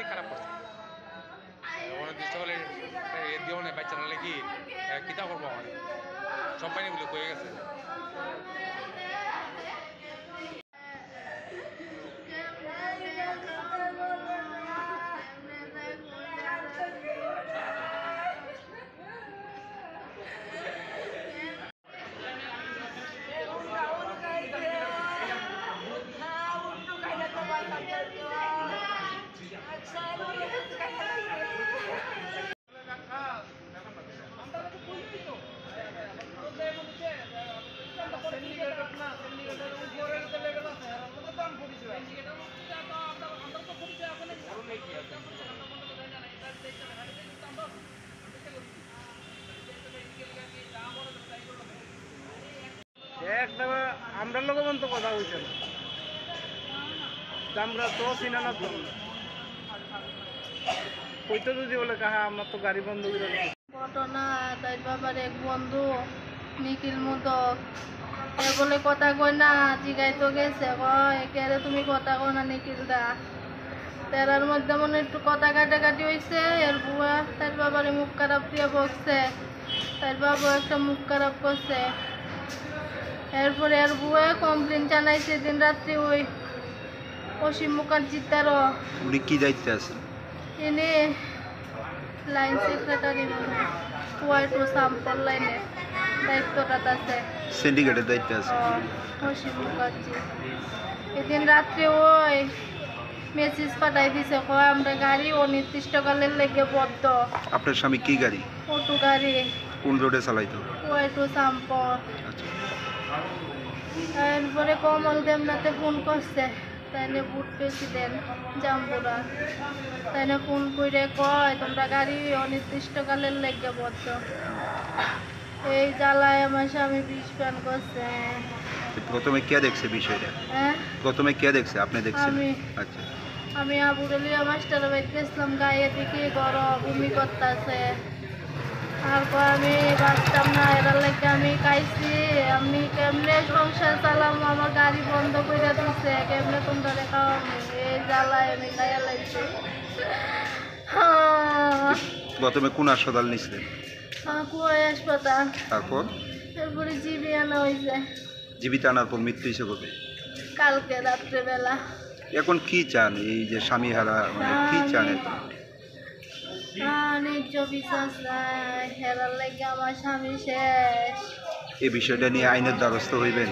অনেক খারাপ করছে অনির্দিষ্ট হলে দিও না বাচ্চারা কি কিতা করবো আমার সব পাইনি বলে কয়ে গেছে আমরা লোক তো কথা হয়েছে আমরা তো চিনা না তো কইতো যদি বলে কাহা আমরা তো গাড়ি বন্ধ করে ঘটনা তাই বাবার এক বন্ধু নিখিল মুদক এ বলে কথা কই না জিগাই তো গেছে কয় কেরে তুমি কথা কো না নিখিল দা তেরার মধ্যে মনে একটু কথা কাটাকাটি হয়েছে এর বুয়া তার বাবারে মুখ খারাপ দিয়ে বকছে তার বাবা একটা মুখ খারাপ করছে এরপরে এর বুয়া কমপ্লেন জানাইছে দিন রাত্রি ওই অসীম মুখার্জির তারও উনি কি দায়িত্বে আছেন ইনি line secretary Y two sample লাইনে দায়িত্বটা আছে সিন্ডিকেটের দায়িত্বে আছে অসীম মুখার্জি এদিন রাত্রে ওই মেসেজ পাঠাই দিছে কয় আমরা গাড়ি অনির্দিষ্টকালের লেগে বদ্ধ আপনার স্বামী কি গাড়ি অটো গাড়ি কোন রোডে চালাইতো ওয়াই টু সাম্পল আচ্ছা তারপরে কমল দেবনাথে ফোন করছে তাইলে বুট প্রেসিডেন্ট জাম্বুরা তাইলে ফোন করে কয় তোমরা গাড়ি অনির্দিষ্টকালের লেগে বদ্ধ এই জ্বালায় আমার স্বামী বিষ পান করছে প্রথমে কে দেখছে বিষয়টা হ্যাঁ প্রথমে কে দেখছে আপনি দেখছেন আমি আচ্ছা আমি আবুরেলিয়া মাস্টার বাইক গেছিলাম গায়ে দেখি গরম ভূমি করতেছে তারপর আমি বাঁচতাম না এরা লেগে আমি খাইছি আমি কেমনে সংসার চালাম আমার গাড়ি বন্ধ করে দিচ্ছে কেমনে তোমরা খাওয়া এই জ্বালায় আমি গায়ে লাগছি প্রথমে কোন হাসপাতাল নিছিলেন কুয়াই হাসপাতাল তারপর এরপরে জিবি আনা হয়েছে জীবিত আনার পর মৃত্যু হিসেবে হবে কালকে রাত্রেবেলা এখন কি চান এই যে স্বামী হারা মানে কি চান এখন ন্যায্য বিশ্বাস নাই হেরার লেগে আমার স্বামী শেষ এই বিষয়টা নিয়ে আইনের দ্বারস্থ হইবেন